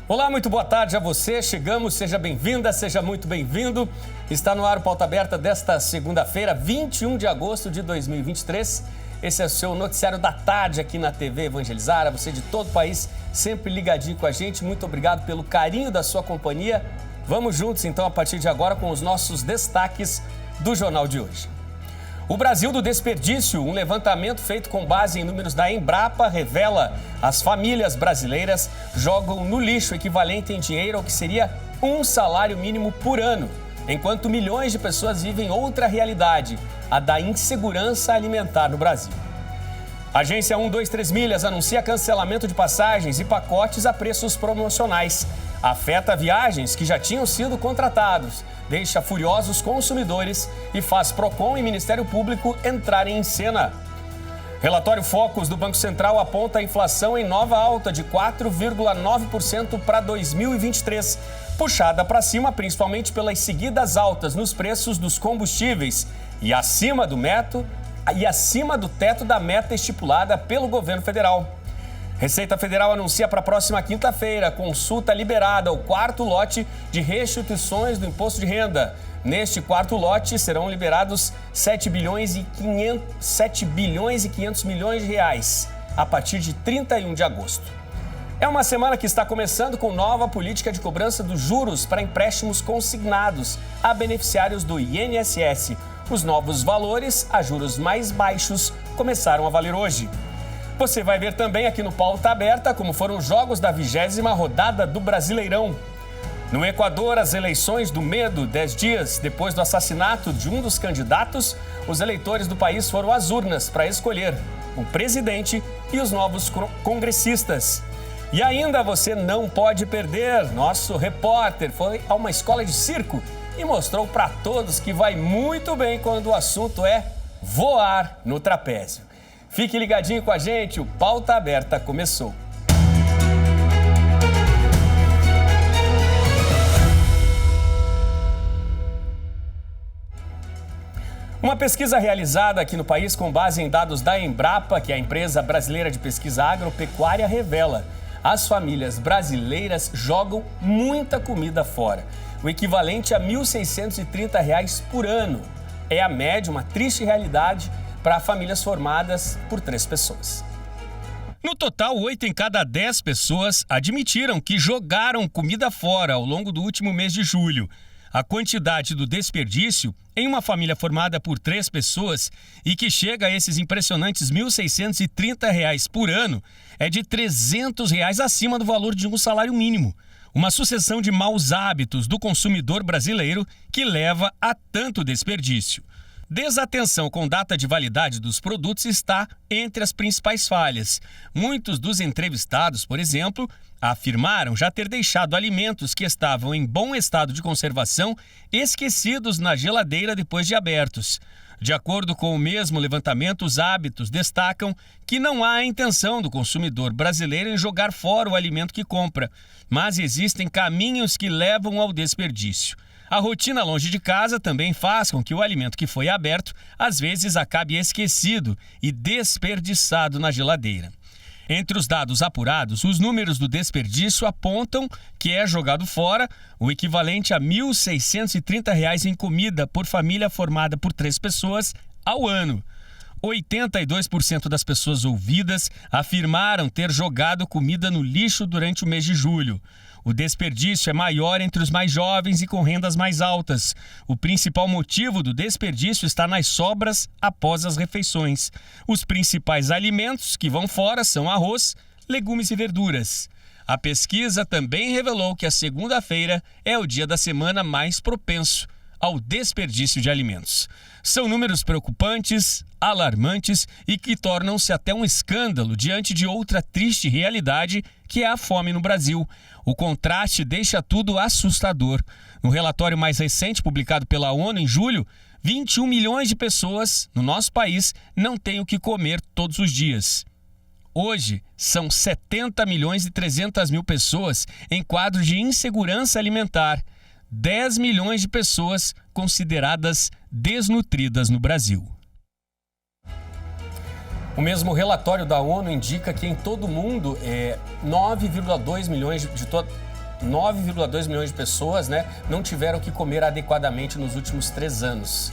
Olá, muito boa tarde a você. Chegamos, seja bem-vinda, seja muito bem-vindo. Está no ar o Pauta Aberta desta segunda-feira, 21 de agosto de 2023. Esse é o seu noticiário da tarde aqui na TV Evangelizar. A você de todo o país, sempre ligadinho com a gente. Muito obrigado pelo carinho da sua companhia. Vamos juntos, então, a partir de agora com os nossos destaques do jornal de hoje. O Brasil do Desperdício, um levantamento feito com base em números da Embrapa, revela as famílias brasileiras jogam no lixo equivalente em dinheiro ao que seria um salário mínimo por ano, enquanto milhões de pessoas vivem outra realidade, a da insegurança alimentar no Brasil. A agência 123 Milhas anuncia cancelamento de passagens e pacotes a preços promocionais. Afeta viagens que já tinham sido contratados, deixa furiosos consumidores e faz Procon e Ministério Público entrarem em cena. Relatório Focus do Banco Central aponta a inflação em nova alta de 4,9% para 2023, puxada para cima principalmente pelas seguidas altas nos preços dos combustíveis e acima do teto da meta estipulada pelo governo federal. Receita Federal anuncia para a próxima quinta-feira consulta liberada ao quarto lote de restituições do imposto de renda. Neste quarto lote serão liberados 7 bilhões e 500 milhões de reais a partir de 31 de agosto. É uma semana que está começando com nova política de cobrança dos juros para empréstimos consignados a beneficiários do INSS. Os novos valores a juros mais baixos começaram a valer hoje. Você vai ver também aqui no Pauta Aberta como foram os jogos da 20ª rodada do Brasileirão. No Equador, as eleições do medo, 10 dias depois do assassinato de um dos candidatos, os eleitores do país foram às urnas para escolher o presidente e os novos congressistas. E ainda você não pode perder, nosso repórter foi a uma escola de circo e mostrou para todos que vai muito bem quando o assunto é voar no trapézio. Fique ligadinho com a gente, o Pauta Aberta começou. Uma pesquisa realizada aqui no país com base em dados da Embrapa, que é a empresa brasileira de pesquisa agropecuária, revela: as famílias brasileiras jogam muita comida fora, o equivalente a R$ 1.630 por ano. É a média, uma triste realidade para famílias formadas por 3 pessoas. No total, 8 em cada 10 pessoas admitiram que jogaram comida fora ao longo do último mês de julho. A quantidade do desperdício em uma família formada por 3 pessoas e que chega a esses impressionantes R$ 1.630 por ano é de R$ 300 acima do valor de um salário mínimo. Uma sucessão de maus hábitos do consumidor brasileiro que leva a tanto desperdício. Desatenção com data de validade dos produtos está entre as principais falhas. Muitos dos entrevistados, por exemplo, afirmaram já ter deixado alimentos que estavam em bom estado de conservação esquecidos na geladeira depois de abertos. De acordo com o mesmo levantamento, os hábitos destacam que não há a intenção do consumidor brasileiro em jogar fora o alimento que compra, mas existem caminhos que levam ao desperdício. A rotina longe de casa também faz com que o alimento que foi aberto, às vezes, acabe esquecido e desperdiçado na geladeira. Entre os dados apurados, os números do desperdício apontam que é jogado fora o equivalente a R$ 1.630 em comida por família formada por 3 pessoas ao ano. 82% das pessoas ouvidas afirmaram ter jogado comida no lixo durante o mês de julho. O desperdício é maior entre os mais jovens e com rendas mais altas. O principal motivo do desperdício está nas sobras após as refeições. Os principais alimentos que vão fora são arroz, legumes e verduras. A pesquisa também revelou que a segunda-feira é o dia da semana mais propenso ao desperdício de alimentos. São números preocupantes, alarmantes e que tornam-se até um escândalo diante de outra triste realidade, que é a fome no Brasil. O contraste deixa tudo assustador. No relatório mais recente, publicado pela ONU em julho, 21 milhões de pessoas no nosso país não têm o que comer todos os dias. Hoje, são 70 milhões e 300 mil pessoas em quadro de insegurança alimentar. 10 milhões de pessoas consideradas desnutridas no Brasil. O mesmo relatório da ONU indica que em todo o mundo 9,2 milhões 9,2 milhões de pessoas, não tiveram que comer adequadamente nos últimos 3 anos.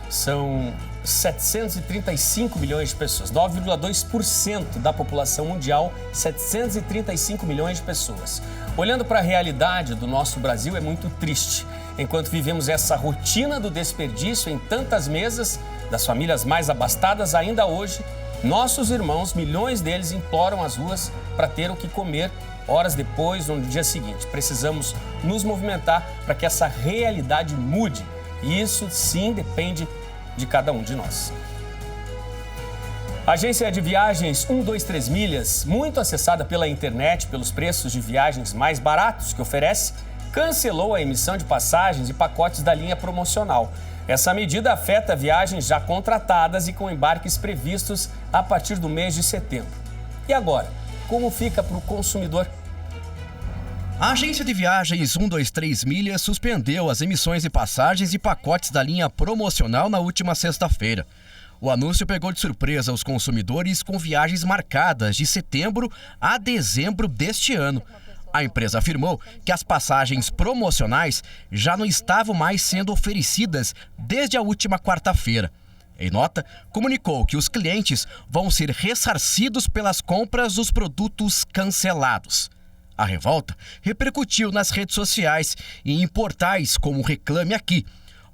São 735 milhões de pessoas, 9,2% da população mundial, 735 milhões de pessoas. Olhando para a realidade do nosso Brasil, é muito triste. Enquanto vivemos essa rotina do desperdício em tantas mesas das famílias mais abastadas, ainda hoje, nossos irmãos, milhões deles, imploram as ruas para ter o que comer horas depois ou no dia seguinte. Precisamos nos movimentar para que essa realidade mude. E isso, sim, depende de cada um de nós. A agência de viagens 123 Milhas, muito acessada pela internet pelos preços de viagens mais baratos que oferece, cancelou a emissão de passagens e pacotes da linha promocional. Essa medida afeta viagens já contratadas e com embarques previstos a partir do mês de setembro. E agora, como fica para o consumidor? A agência de viagens 123 Milhas suspendeu as emissões de passagens e pacotes da linha promocional na última sexta-feira. O anúncio pegou de surpresa os consumidores com viagens marcadas de setembro a dezembro deste ano. A empresa afirmou que as passagens promocionais já não estavam mais sendo oferecidas desde a última quarta-feira. Em nota, comunicou que os clientes vão ser ressarcidos pelas compras dos produtos cancelados. A revolta repercutiu nas redes sociais e em portais como Reclame Aqui,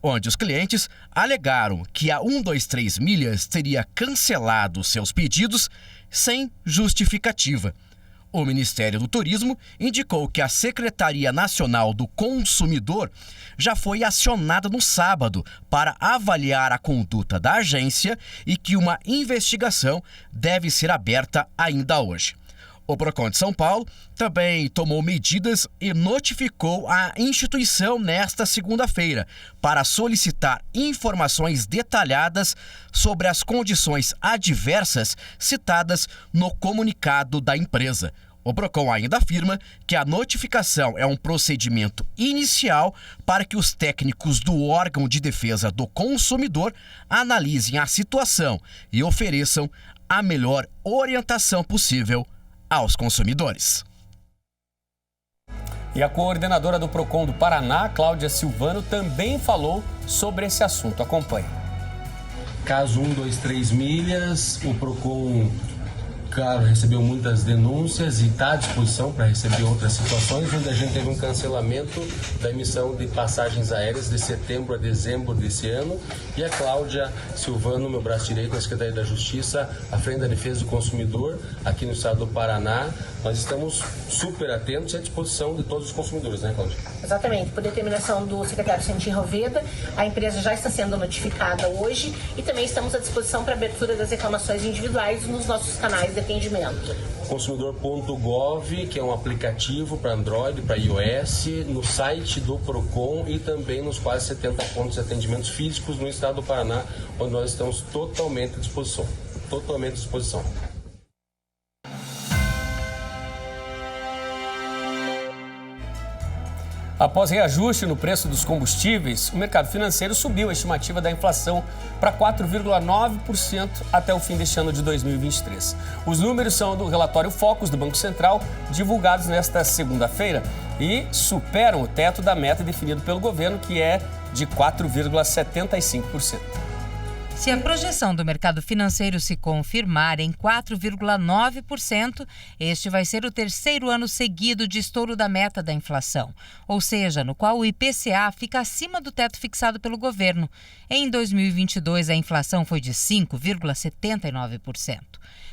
onde os clientes alegaram que a 123 Milhas teria cancelado seus pedidos sem justificativa. O Ministério do Turismo indicou que a Secretaria Nacional do Consumidor já foi acionada no sábado para avaliar a conduta da agência e que uma investigação deve ser aberta ainda hoje. O Procon de São Paulo também tomou medidas e notificou a instituição nesta segunda-feira para solicitar informações detalhadas sobre as condições adversas citadas no comunicado da empresa. O Procon ainda afirma que a notificação é um procedimento inicial para que os técnicos do órgão de defesa do consumidor analisem a situação e ofereçam a melhor orientação possível aos consumidores. E a coordenadora do Procon do Paraná, Cláudia Silvano, também falou sobre esse assunto. Acompanhe. Caso 123 Milhas, o Procon, claro, recebeu muitas denúncias e está à disposição para receber outras situações, onde a gente teve um cancelamento da emissão de passagens aéreas de setembro a dezembro desse ano. E a Cláudia Silvano, meu braço direito na Secretaria da Justiça, à frente da Defesa do Consumidor, aqui no estado do Paraná, nós estamos super atentos e à disposição de todos os consumidores, né, Cláudia? Exatamente. Por determinação do secretário Santin Roveda, a empresa já está sendo notificada hoje e também estamos à disposição para abertura das reclamações individuais nos nossos canais de atendimento. Consumidor.gov, que é um aplicativo para Android, para iOS, no site do Procon e também nos quase 70 pontos de atendimentos físicos no estado do Paraná, onde nós estamos totalmente à disposição. Totalmente à disposição. Após reajuste no preço dos combustíveis, o mercado financeiro subiu a estimativa da inflação para 4,9% até o fim deste ano de 2023. Os números são do relatório Focus do Banco Central, divulgados nesta segunda-feira, e superam o teto da meta definido pelo governo, que é de 4,75%. Se a projeção do mercado financeiro se confirmar em 4,9%, este vai ser o terceiro ano seguido de estouro da meta da inflação, ou seja, no qual o IPCA fica acima do teto fixado pelo governo. Em 2022, a inflação foi de 5,79%.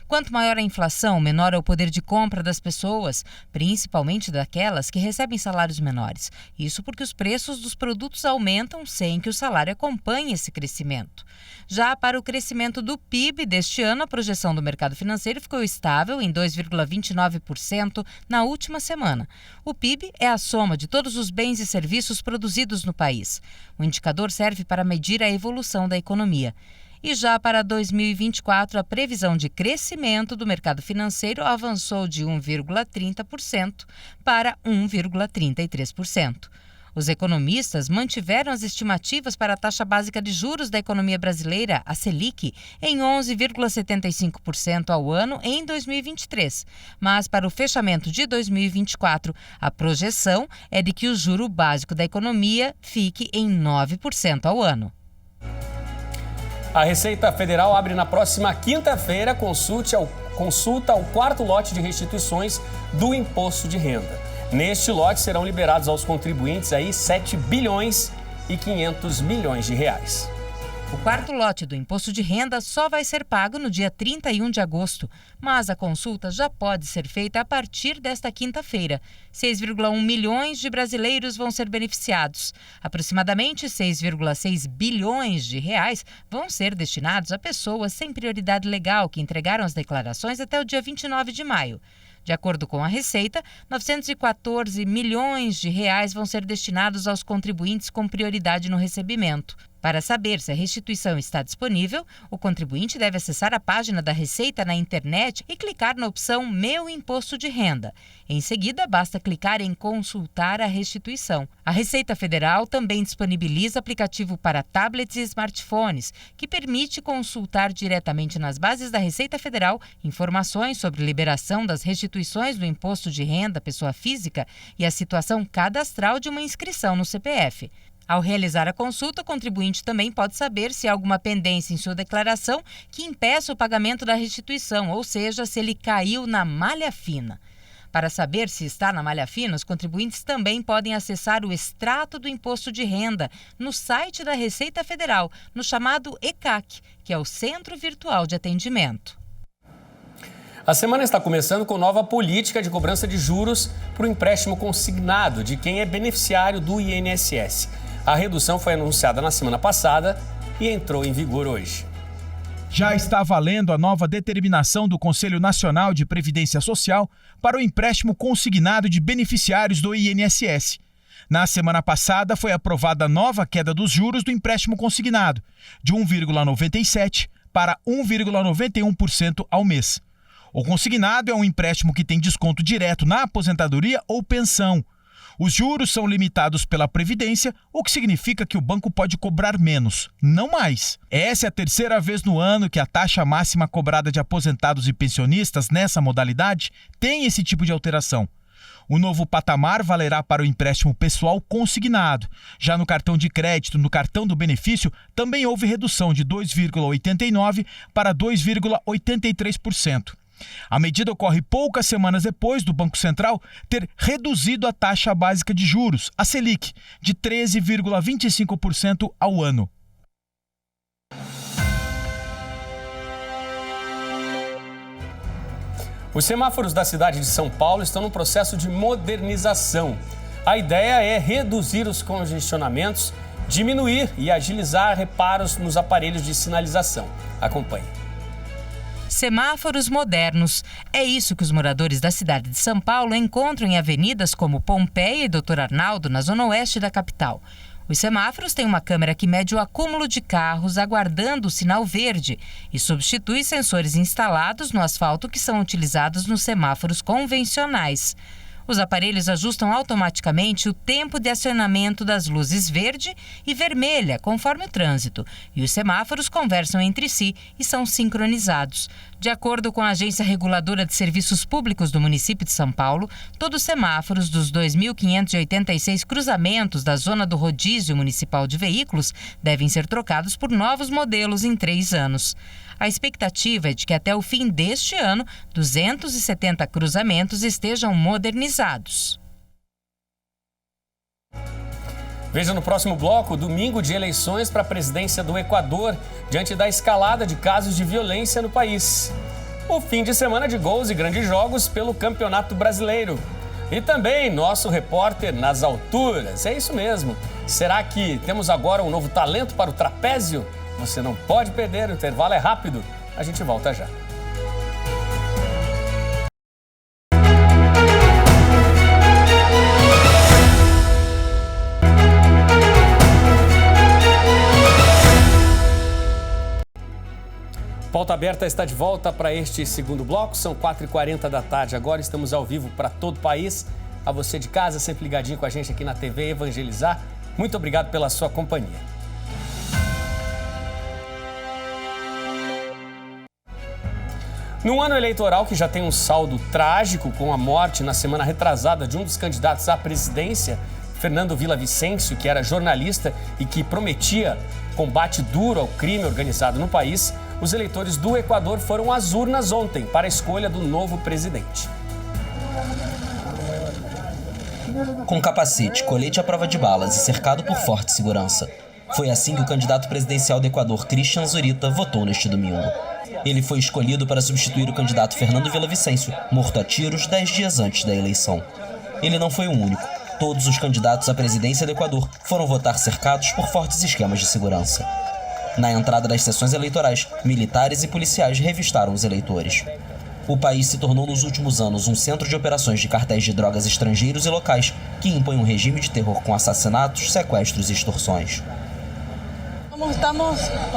Quanto maior a inflação, menor é o poder de compra das pessoas, principalmente daquelas que recebem salários menores. Isso porque os preços dos produtos aumentam sem que o salário acompanhe esse crescimento. Já para o crescimento do PIB deste ano, a projeção do mercado financeiro ficou estável em 2,29% na última semana. O PIB é a soma de todos os bens e serviços produzidos no país. O indicador serve para medir a evolução da economia. E já para 2024, a previsão de crescimento do mercado financeiro avançou de 1,30% para 1,33%. Os economistas mantiveram as estimativas para a taxa básica de juros da economia brasileira, a Selic, em 11,75% ao ano em 2023. Mas para o fechamento de 2024, a projeção é de que o juro básico da economia fique em 9% ao ano. A Receita Federal abre na próxima quinta-feira consulta ao quarto lote de restituições do imposto de renda. Neste lote serão liberados aos contribuintes aí 7 bilhões e 500 milhões de reais. O quarto lote do imposto de renda só vai ser pago no dia 31 de agosto, mas a consulta já pode ser feita a partir desta quinta-feira. 6,1 milhões de brasileiros vão ser beneficiados. Aproximadamente 6,6 bilhões de reais vão ser destinados a pessoas sem prioridade legal que entregaram as declarações até o dia 29 de maio. De acordo com a Receita, 914 milhões de reais vão ser destinados aos contribuintes com prioridade no recebimento. Para saber se a restituição está disponível, o contribuinte deve acessar a página da Receita na internet e clicar na opção Meu Imposto de Renda. Em seguida, basta clicar em Consultar a restituição. A Receita Federal também disponibiliza aplicativo para tablets e smartphones, que permite consultar diretamente nas bases da Receita Federal informações sobre liberação das restituições do imposto de renda pessoa física e a situação cadastral de uma inscrição no CPF. Ao realizar a consulta, o contribuinte também pode saber se há alguma pendência em sua declaração que impeça o pagamento da restituição, ou seja, se ele caiu na malha fina. Para saber se está na malha fina, os contribuintes também podem acessar o extrato do imposto de renda no site da Receita Federal, no chamado ECAC, que é o Centro Virtual de Atendimento. A semana está começando com nova política de cobrança de juros para o empréstimo consignado de quem é beneficiário do INSS. A redução foi anunciada na semana passada e entrou em vigor hoje. Já está valendo a nova determinação do Conselho Nacional de Previdência Social para o empréstimo consignado de beneficiários do INSS. Na semana passada, foi aprovada a nova queda dos juros do empréstimo consignado, de 1,97% para 1,91% ao mês. O consignado é um empréstimo que tem desconto direto na aposentadoria ou pensão. Os juros são limitados pela Previdência, o que significa que o banco pode cobrar menos, não mais. Essa é a terceira vez no ano que a taxa máxima cobrada de aposentados e pensionistas nessa modalidade tem esse tipo de alteração. O novo patamar valerá para o empréstimo pessoal consignado. Já no cartão de crédito, no cartão do benefício, também houve redução de 2,89% para 2,83%. A medida ocorre poucas semanas depois do Banco Central ter reduzido a taxa básica de juros, a Selic, de 13,25% ao ano. Os semáforos da cidade de São Paulo estão no processo de modernização. A ideia é reduzir os congestionamentos, diminuir e agilizar reparos nos aparelhos de sinalização. Acompanhe. Semáforos modernos. É isso que os moradores da cidade de São Paulo encontram em avenidas como Pompeia e Dr. Arnaldo, na zona oeste da capital. Os semáforos têm uma câmera que mede o acúmulo de carros aguardando o sinal verde e substitui sensores instalados no asfalto que são utilizados nos semáforos convencionais. Os aparelhos ajustam automaticamente o tempo de acionamento das luzes verde e vermelha, conforme o trânsito, e os semáforos conversam entre si e são sincronizados. De acordo com a Agência Reguladora de Serviços Públicos do município de São Paulo, todos os semáforos dos 2.586 cruzamentos da zona do rodízio municipal de veículos devem ser trocados por novos modelos em 3 anos. A expectativa é de que até o fim deste ano, 270 cruzamentos estejam modernizados. Veja no próximo bloco, domingo de eleições para a presidência do Equador, diante da escalada de casos de violência no país. O fim de semana de gols e grandes jogos pelo Campeonato Brasileiro. E também nosso repórter nas alturas. É isso mesmo. Será que temos agora um novo talento para o trapézio? Você não pode perder, o intervalo é rápido. A gente volta já. Pauta Aberta está de volta para este segundo bloco. São 4h40 da tarde. Agora estamos ao vivo para todo o país A você de casa, sempre ligadinho com a gente aqui na TV Evangelizar. Muito obrigado pela sua companhia. Num ano eleitoral que já tem um saldo trágico com a morte na semana retrasada de um dos candidatos à presidência, Fernando Villavicencio, que era jornalista e que prometia combate duro ao crime organizado no país, os eleitores do Equador foram às urnas ontem para a escolha do novo presidente. Com capacete, colete à prova de balas e cercado por forte segurança. Foi assim que o candidato presidencial do Equador, Christian Zurita, votou neste domingo. Ele foi escolhido para substituir o candidato Fernando Villavicencio, morto a tiros 10 dias antes da eleição. Ele não foi o único. Todos os candidatos à presidência do Equador foram votar cercados por fortes esquemas de segurança. Na entrada das sessões eleitorais, militares e policiais revistaram os eleitores. O país se tornou nos últimos anos um centro de operações de cartéis de drogas estrangeiros e locais que impõem um regime de terror com assassinatos, sequestros e extorsões.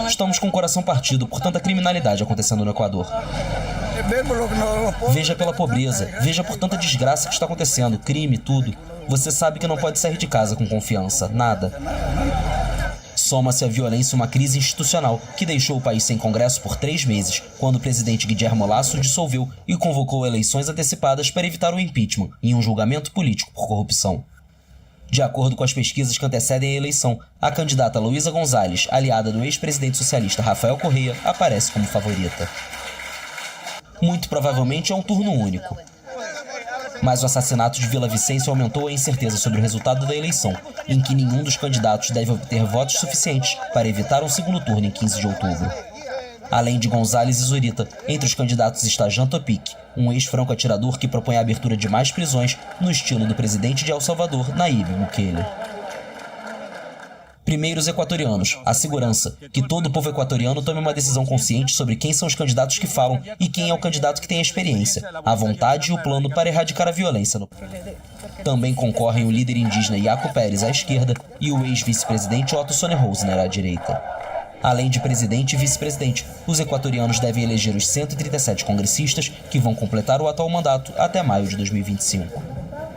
Estamos com o coração partido por tanta criminalidade acontecendo no Equador. Veja pela pobreza, veja por tanta desgraça que está acontecendo, crime, tudo. Você sabe que não pode sair de casa com confiança, nada. Soma-se à violência uma crise institucional que deixou o país sem congresso por 3 meses, quando o presidente Guillermo Lasso dissolveu e convocou eleições antecipadas para evitar o impeachment em um julgamento político por corrupção. De acordo com as pesquisas que antecedem a eleição, a candidata Luísa González, aliada do ex-presidente socialista Rafael Correa, aparece como favorita. Muito provavelmente é um turno único. Mas o assassinato de Villavicencio aumentou a incerteza sobre o resultado da eleição, em que nenhum dos candidatos deve obter votos suficientes para evitar um segundo turno em 15 de outubro. Além de González e Zurita, entre os candidatos está Jean Topic, um ex-franco-atirador que propõe a abertura de mais prisões no estilo do presidente de El Salvador, Nayib Bukele. Primeiros equatorianos, a segurança, que todo o povo equatoriano tome uma decisão consciente sobre quem são os candidatos que falam e quem é o candidato que tem a experiência, a vontade e o plano para erradicar a violência no país. Também concorrem o líder indígena Yaco Pérez à esquerda e o ex-vice-presidente Otto Sonnehausner à direita. Além de presidente e vice-presidente, os equatorianos devem eleger os 137 congressistas que vão completar o atual mandato até maio de 2025.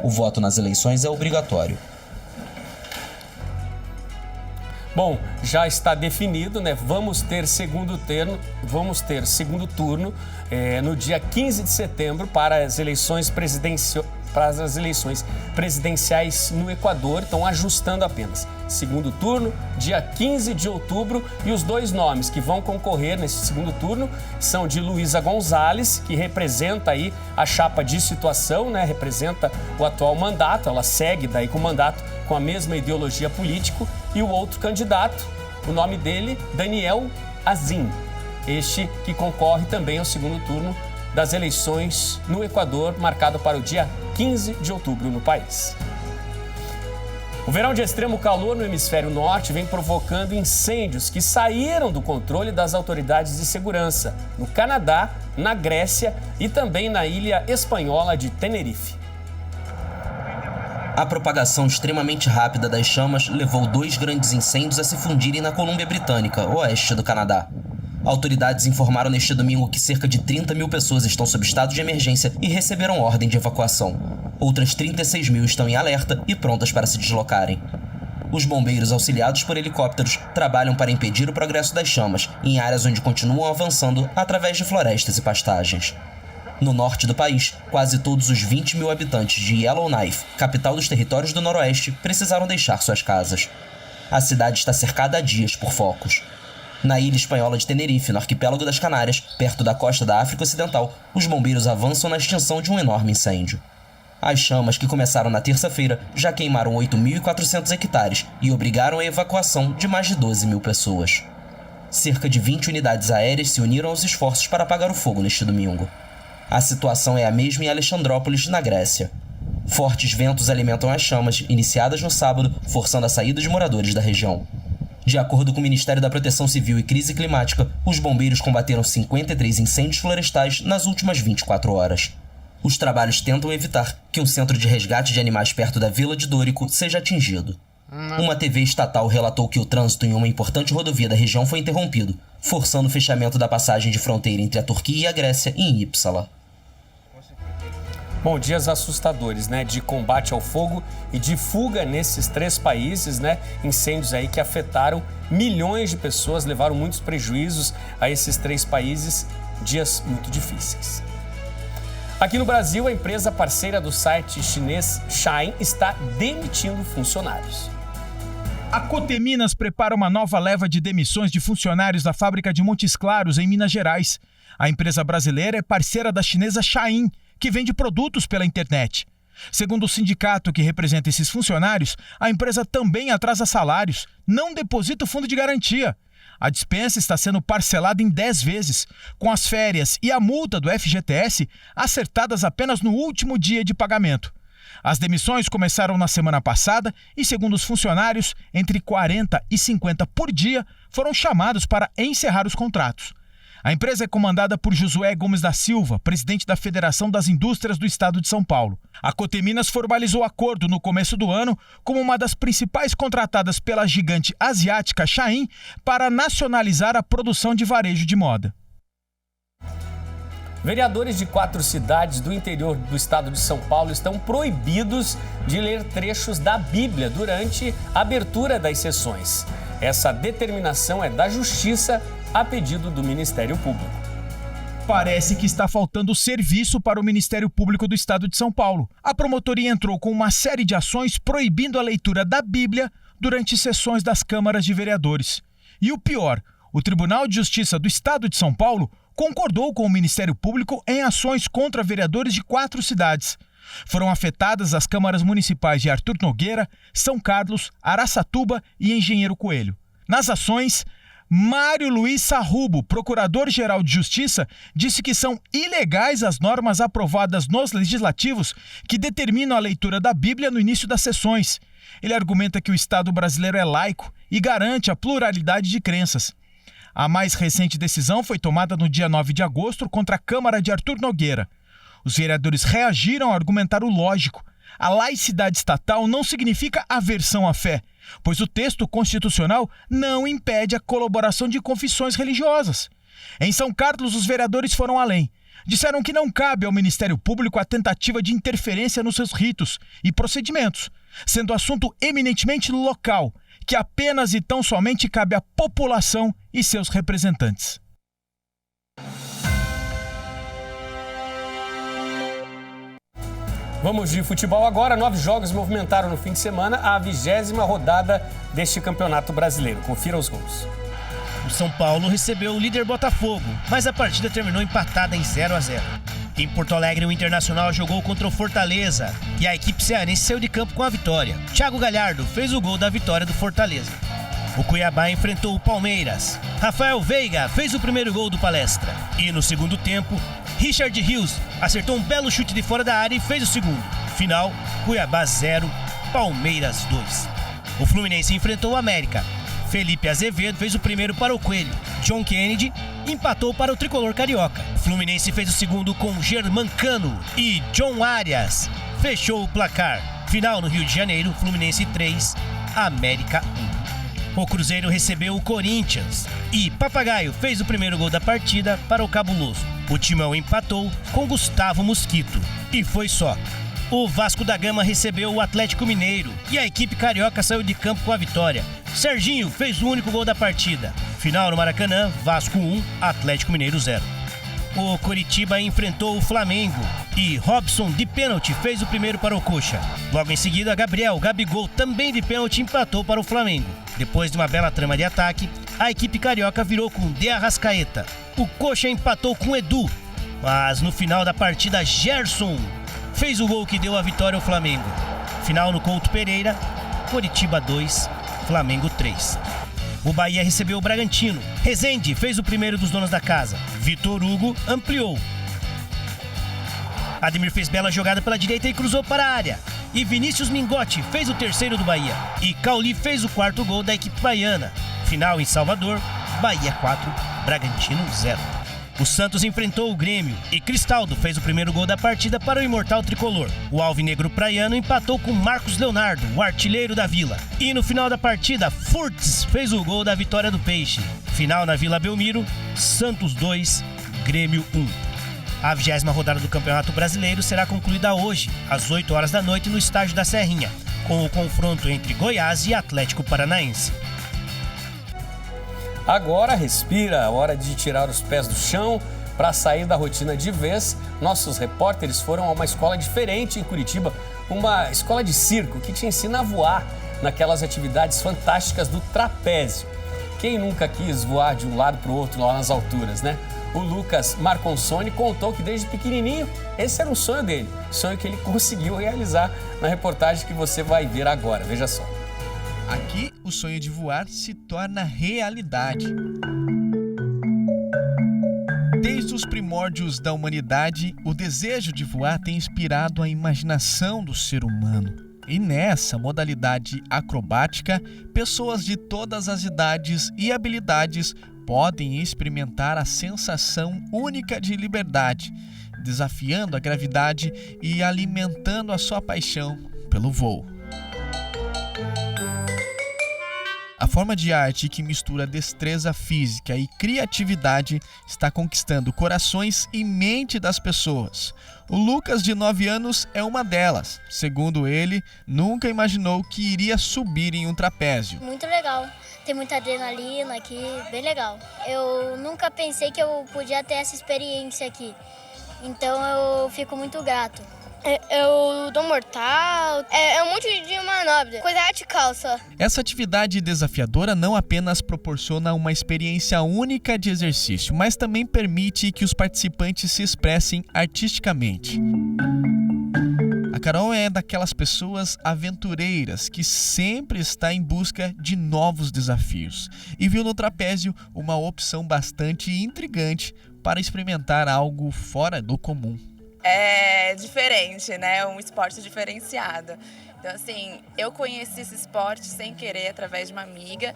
O voto nas eleições é obrigatório. Bom, já está definido, né? Vamos ter segundo turno no dia 15 de setembro para as eleições presidenciais no Equador. Estão ajustando apenas. Segundo turno, dia 15 de outubro. E os 2 nomes que vão concorrer nesse segundo turno são de Luísa González, que representa aí a chapa de situação, né? Representa o atual mandato. Ela segue daí com o mandato com a mesma ideologia política. E o outro candidato, o nome dele, Daniel Azim. Este que concorre também ao segundo turno das eleições no Equador, marcado para o dia 15 de outubro no país. O verão de extremo calor no hemisfério norte vem provocando incêndios que saíram do controle das autoridades de segurança no Canadá, na Grécia e também na ilha espanhola de Tenerife. A propagação extremamente rápida das chamas levou 2 grandes incêndios a se fundirem na Colômbia Britânica, oeste do Canadá. Autoridades informaram neste domingo que cerca de 30 mil pessoas estão sob estado de emergência e receberam ordem de evacuação. Outras 36 mil estão em alerta e prontas para se deslocarem. Os bombeiros, auxiliados por helicópteros, trabalham para impedir o progresso das chamas em áreas onde continuam avançando através de florestas e pastagens. No norte do país, quase todos os 20 mil habitantes de Yellowknife, capital dos territórios do Noroeste, precisaram deixar suas casas. A cidade está cercada há dias por focos. Na ilha espanhola de Tenerife, no arquipélago das Canárias, perto da costa da África Ocidental, os bombeiros avançam na extinção de um enorme incêndio. As chamas, que começaram na terça-feira, já queimaram 8.400 hectares e obrigaram a evacuação de mais de 12 mil pessoas. Cerca de 20 unidades aéreas se uniram aos esforços para apagar o fogo neste domingo. A situação é a mesma em Alexandrópolis, na Grécia. Fortes ventos alimentam as chamas, iniciadas no sábado, forçando a saída de moradores da região. De acordo com o Ministério da Proteção Civil e Crise Climática, os bombeiros combateram 53 incêndios florestais nas últimas 24 horas. Os trabalhos tentam evitar que um centro de resgate de animais perto da Vila de Dórico seja atingido. Uma TV estatal relatou que o trânsito em uma importante rodovia da região foi interrompido, forçando o fechamento da passagem de fronteira entre a Turquia e a Grécia em Uppsala. Bom, dias assustadores, né? De combate ao fogo e de fuga nesses 3 países, né? Incêndios aí que afetaram milhões de pessoas, levaram muitos prejuízos a esses 3 países. Dias muito difíceis. Aqui no Brasil, a empresa parceira do site chinês Shein está demitindo funcionários. A Coteminas prepara uma nova leva de demissões de funcionários da fábrica de Montes Claros, em Minas Gerais. A empresa brasileira é parceira da chinesa Shein, que vende produtos pela internet. Segundo o sindicato que representa esses funcionários, a empresa também atrasa salários, não deposita o fundo de garantia. A dispensa está sendo parcelada em 10 vezes, com as férias e a multa do FGTS acertadas apenas no último dia de pagamento. As demissões começaram na semana passada e, segundo os funcionários, entre 40 e 50 por dia foram chamados para encerrar os contratos. A empresa é comandada por Josué Gomes da Silva, presidente da Federação das Indústrias do Estado de São Paulo. A Coteminas formalizou acordo no começo do ano como uma das principais contratadas pela gigante asiática Shein para nacionalizar a produção de varejo de moda. Vereadores de 4 cidades do interior do estado de São Paulo estão proibidos de ler trechos da Bíblia durante a abertura das sessões. Essa determinação é da Justiça a pedido do Ministério Público. Parece que está faltando serviço para o Ministério Público do Estado de São Paulo. A promotoria entrou com uma série de ações proibindo a leitura da Bíblia durante sessões das câmaras de vereadores. E o pior, o Tribunal de Justiça do Estado de São Paulo concordou com o Ministério Público em ações contra vereadores de 4 cidades. Foram afetadas as câmaras municipais de Arthur Nogueira, São Carlos, Araçatuba e Engenheiro Coelho. Nas ações, Mário Luiz Sarrubo, procurador-geral de Justiça, disse que são ilegais as normas aprovadas nos legislativos que determinam a leitura da Bíblia no início das sessões. Ele argumenta que o Estado brasileiro é laico e garante a pluralidade de crenças. A mais recente decisão foi tomada no dia 9 de agosto contra a Câmara de Arthur Nogueira. Os vereadores reagiram a argumentar o lógico. A laicidade estatal não significa aversão à fé, pois o texto constitucional não impede a colaboração de confissões religiosas. Em São Carlos, os vereadores foram além. Disseram que não cabe ao Ministério Público a tentativa de interferência nos seus ritos e procedimentos, sendo assunto eminentemente local, que apenas e tão somente cabe à população e seus representantes. Vamos de futebol agora. 9 jogos movimentaram no fim de semana a 20ª rodada deste Campeonato Brasileiro. Confira os gols. O São Paulo recebeu o líder Botafogo, mas a partida terminou empatada em 0-0. Em Porto Alegre, o Internacional jogou contra o Fortaleza e a equipe cearense saiu de campo com a vitória. Thiago Galhardo fez o gol da vitória do Fortaleza. O Cuiabá enfrentou o Palmeiras. Rafael Veiga fez o primeiro gol do Palestra. E no segundo tempo, Richard Rios acertou um belo chute de fora da área e fez o segundo. Final, Cuiabá 0, Palmeiras 2. O Fluminense enfrentou o América. Felipe Azevedo fez o primeiro para o Coelho. John Kennedy empatou para o tricolor carioca. O Fluminense fez o segundo com Germancano e John Arias fechou o placar. Final no Rio de Janeiro, Fluminense 3, América 1. O Cruzeiro recebeu o Corinthians e Papagaio fez o primeiro gol da partida para o Cabuloso. O Timão empatou com Gustavo Mosquito. E foi só. O Vasco da Gama recebeu o Atlético Mineiro e a equipe carioca saiu de campo com a vitória. Serginho fez o único gol da partida. Final no Maracanã, Vasco 1, Atlético Mineiro 0. O Coritiba enfrentou o Flamengo e Robson de pênalti fez o primeiro para o Coxa. Logo em seguida, Gabigol também de pênalti empatou para o Flamengo. Depois de uma bela trama de ataque, a equipe carioca virou com De Arrascaeta. O Coxa empatou com Edu, mas no final da partida, Gerson fez o gol que deu a vitória ao Flamengo. Final no Couto Pereira, Coritiba 2, Flamengo 3. O Bahia recebeu o Bragantino. Rezende fez o primeiro dos donos da casa. Vitor Hugo ampliou. Ademir fez bela jogada pela direita e cruzou para a área. E Vinícius Mingotti fez o terceiro do Bahia. E Cauli fez o quarto gol da equipe baiana. Final em Salvador, Bahia 4, Bragantino 0. O Santos enfrentou o Grêmio e Cristaldo fez o primeiro gol da partida para o imortal tricolor. O alvinegro praiano empatou com Marcos Leonardo, o artilheiro da Vila. E no final da partida, Furtz fez o gol da vitória do Peixe. Final na Vila Belmiro, Santos 2, Grêmio 1. A 20ª rodada do Campeonato Brasileiro será concluída hoje, às 8 horas da noite, no estádio da Serrinha, com o confronto entre Goiás e Atlético Paranaense. Agora respira, hora de tirar os pés do chão para sair da rotina de vez. Nossos repórteres foram a uma escola diferente em Curitiba, uma escola de circo que te ensina a voar naquelas atividades fantásticas do trapézio. Quem nunca quis voar de um lado para o outro lá nas alturas, né? O Lucas Marconsoni contou que desde pequenininho esse era um sonho dele, sonho que ele conseguiu realizar na reportagem que você vai ver agora. Veja só. Aqui, o sonho de voar se torna realidade. Desde os primórdios da humanidade, o desejo de voar tem inspirado a imaginação do ser humano. E nessa modalidade acrobática, pessoas de todas as idades e habilidades podem experimentar a sensação única de liberdade, desafiando a gravidade e alimentando a sua paixão pelo voo. A forma de arte que mistura destreza física e criatividade está conquistando corações e mente das pessoas. O Lucas, de 9 anos, é uma delas. Segundo ele, nunca imaginou que iria subir em um trapézio. Muito legal. Tem muita adrenalina aqui, bem legal. Eu nunca pensei que eu podia ter essa experiência aqui. Então eu fico muito grato. Eu dou mortal, um monte de manobra, coisa radical só. Essa atividade desafiadora não apenas proporciona uma experiência única de exercício, mas também permite que os participantes se expressem artisticamente. A Carol é daquelas pessoas aventureiras que sempre está em busca de novos desafios e viu no trapézio uma opção bastante intrigante para experimentar algo fora do comum. É diferente, né? É um esporte diferenciado. Então, assim, eu conheci esse esporte sem querer através de uma amiga.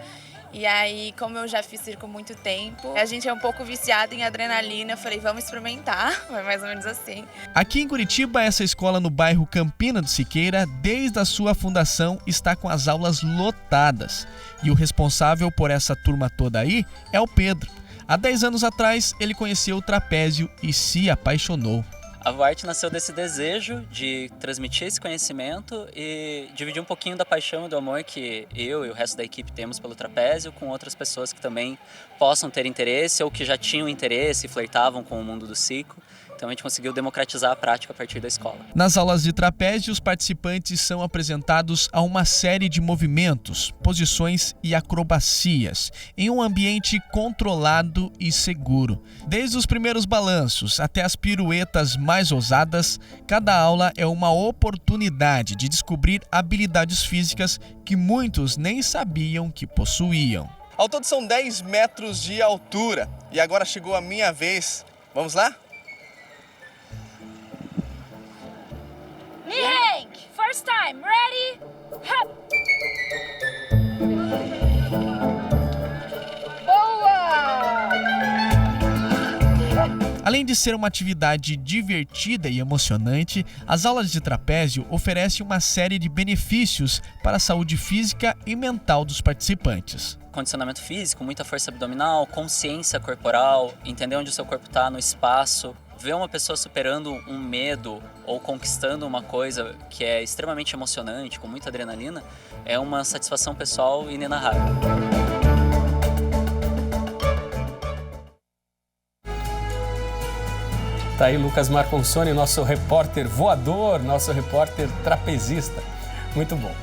E aí, como eu já fiz circo há muito tempo, a gente é um pouco viciado em adrenalina. Eu falei, vamos experimentar. Foi mais ou menos assim. Aqui em Curitiba, essa escola no bairro Campina do Siqueira, desde a sua fundação, está com as aulas lotadas. E o responsável por essa turma toda aí é o Pedro. Há 10 anos atrás, ele conheceu o trapézio e se apaixonou. A VoArte nasceu desse desejo de transmitir esse conhecimento e dividir um pouquinho da paixão e do amor que eu e o resto da equipe temos pelo trapézio com outras pessoas que também possam ter interesse ou que já tinham interesse e flertavam com o mundo do circo. Então a gente conseguiu democratizar a prática a partir da escola. Nas aulas de trapézio, os participantes são apresentados a uma série de movimentos, posições e acrobacias, em um ambiente controlado e seguro. Desde os primeiros balanços até as piruetas mais ousadas, cada aula é uma oportunidade de descobrir habilidades físicas que muitos nem sabiam que possuíam. Ao todo são 10 metros de altura e agora chegou a minha vez. Vamos lá? Hank, first time, ready? Hop. Boa! Além de ser uma atividade divertida e emocionante, as aulas de trapézio oferecem uma série de benefícios para a saúde física e mental dos participantes. Condicionamento físico, muita força abdominal, consciência corporal, entender onde o seu corpo está no espaço. Ver uma pessoa superando um medo ou conquistando uma coisa que é extremamente emocionante, com muita adrenalina, é uma satisfação pessoal inenarrável. Tá aí Lucas Marconsoni, nosso repórter voador, nosso repórter trapezista. Muito bom.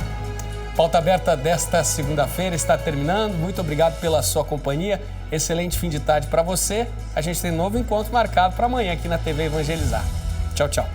Pauta Aberta desta segunda-feira está terminando. Muito obrigado pela sua companhia. Excelente fim de tarde para você. A gente tem um novo encontro marcado para amanhã aqui na TV Evangelizar. Tchau, tchau.